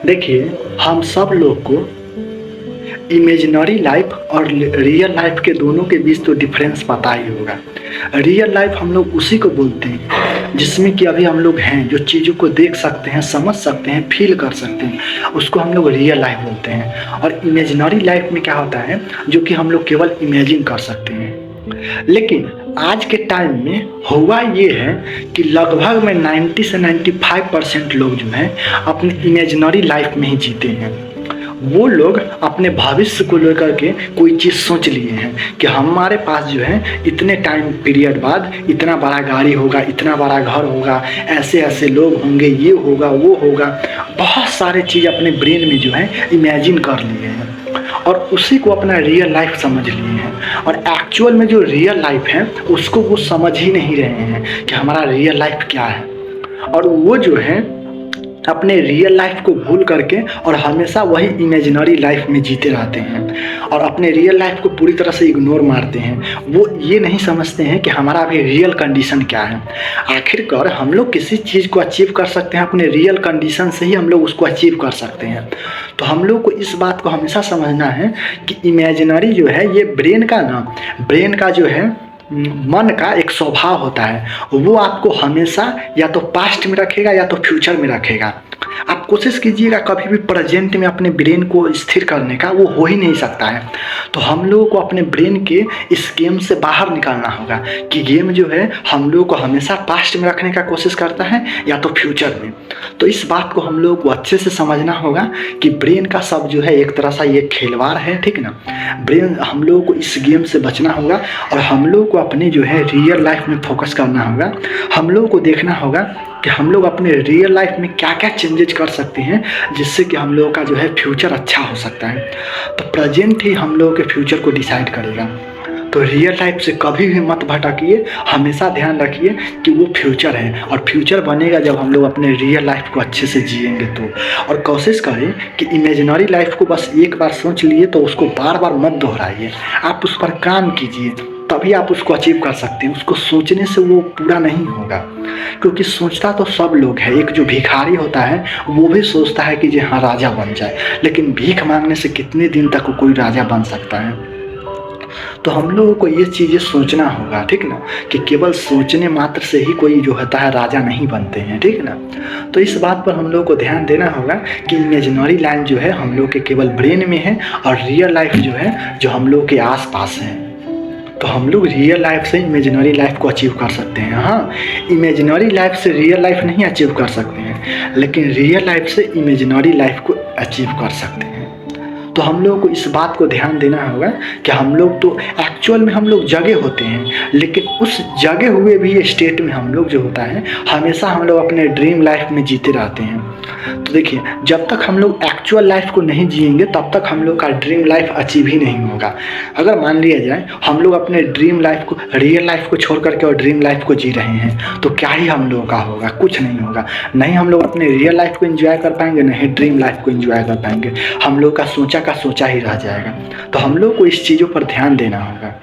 देखिए, हम सब लोग को इमेजिनरी लाइफ और रियल लाइफ के दोनों के बीच तो डिफरेंस पता ही होगा। रियल लाइफ हम लोग उसी को बोलते हैं जिसमें कि अभी हम लोग हैं, जो चीज़ों को देख सकते हैं, समझ सकते हैं, फील कर सकते हैं, उसको हम लोग रियल लाइफ बोलते हैं। और इमेजिनरी लाइफ में क्या होता है, जो कि हम लोग केवल इमेजिन कर सकते हैं। लेकिन आज के टाइम में हुआ ये है कि लगभग में 90 से 95% लोग जो हैं अपनी इमेजिनरी लाइफ में ही जीते हैं। वो लोग अपने भविष्य को लेकर के कोई चीज़ सोच लिए हैं कि हमारे पास जो है इतने टाइम पीरियड बाद इतना बड़ा गाड़ी होगा, इतना बड़ा घर होगा, ऐसे ऐसे लोग होंगे, ये होगा, वो होगा। बहुत सारे चीज़ अपने ब्रेन में जो है इमेजिन कर लिए हैं और उसी को अपना रियल लाइफ समझ लिए हैं। और एक्चुअल में जो रियल लाइफ है उसको वो समझ ही नहीं रहे हैं कि हमारा रियल लाइफ क्या है। और वो जो है अपने रियल लाइफ को भूल करके और हमेशा वही इमेजिनरी लाइफ में जीते रहते हैं और अपने रियल लाइफ को पूरी तरह से इग्नोर मारते हैं। वो ये नहीं समझते हैं कि हमारा अभी रियल कंडीशन क्या है। आखिरकार हम लोग किसी चीज़ को अचीव कर सकते हैं अपने रियल कंडीशन से ही हम लोग उसको अचीव कर सकते हैं। तो हम लोग को इस बात को हमेशा समझना है कि इमेजिनरी जो है ये ब्रेन का जो है मन का एक स्वभाव होता है। वो आपको हमेशा या तो पास्ट में रखेगा या तो फ्यूचर में रखेगा। आप कोशिश कीजिएगा कभी भी प्रेजेंट में अपने ब्रेन को स्थिर करने का, वो हो ही नहीं सकता है। तो हम लोगों को अपने ब्रेन के इस गेम से बाहर निकालना होगा कि गेम जो है हम लोगों को हमेशा पास्ट में रखने का कोशिश करता है या तो फ्यूचर में। तो इस बात को हम लोगों को अच्छे से समझना होगा कि ब्रेन का सब जो है एक तरह से ये खिलवाड़ है, ठीक ना। ब्रेन हम लोगों को इस गेम से बचना होगा और हम लोग को अपने जो है रियल लाइफ में फोकस करना होगा। हम लोगों को देखना होगा कि हम लोग अपने रियल लाइफ में क्या क्या चेंजेज कर सकते हैं जिससे कि हम लोगों का जो है फ्यूचर अच्छा हो सकता है। तो प्रेजेंट ही हम लोगों के फ्यूचर को डिसाइड करेगा। तो रियल लाइफ से कभी भी मत भटकिए, हमेशा ध्यान रखिए कि वो फ्यूचर है और फ्यूचर बनेगा जब हम लोग अपने रियल लाइफ को अच्छे से जिएंगे तो। और कोशिश करें कि इमेजिनरी लाइफ को बस एक बार सोच लिए तो उसको बार बार मत दोहराइए, आप उस पर काम कीजिए, तभी आप उसको अचीव कर सकते हैं। उसको सोचने से वो पूरा नहीं होगा, क्योंकि सोचता तो सब लोग है। एक जो भिखारी होता है वो भी सोचता है कि जी हाँ राजा बन जाए, लेकिन भीख मांगने से कितने दिन तक कोई राजा बन सकता है। तो हम लोगों को ये चीज़ें सोचना होगा, ठीक ना, कि केवल सोचने मात्र से ही कोई जो होता है राजा नहीं बनते हैं, ठीक ना। तो इस बात पर हम लोगों को ध्यान देना होगा कि इमेजिनरी लाइन जो है हम लोग के केवल ब्रेन में है और रियल लाइफ जो है जो हम लोग के आसपास है। तो हम लोग रियल लाइफ से इमेजिनरी लाइफ को अचीव कर सकते हैं। हाँ, इमेजिनरी लाइफ से रियल लाइफ नहीं अचीव कर सकते हैं, लेकिन रियल लाइफ से इमेजिनरी लाइफ को अचीव कर सकते हैं। तो हम लोगों को इस बात को ध्यान देना होगा कि हम लोग तो एक्चुअल में हम लोग जगे होते हैं, लेकिन उस जगे हुए भी स्टेट में हम लोग जो होता है हमेशा हम लोग अपने ड्रीम लाइफ में जीते रहते हैं। तो देखिए, जब तक हम लोग एक्चुअल लाइफ को नहीं जिएंगे तब तक हम लोग का ड्रीम लाइफ अचीव ही नहीं होगा। अगर मान लिया जाए हम लोग अपने ड्रीम लाइफ को, रियल लाइफ को छोड़ करके और ड्रीम लाइफ को जी रहे हैं, तो क्या ही हम लोगों का होगा, कुछ नहीं होगा। नहीं हम लोग अपने रियल लाइफ को एंजॉय कर पाएंगे, नहीं ड्रीम लाइफ को एंजॉय कर पाएंगे। हम लोग का सोचा ही रह जाएगा। तो हम लोग को इस चीज़ों पर ध्यान देना होगा।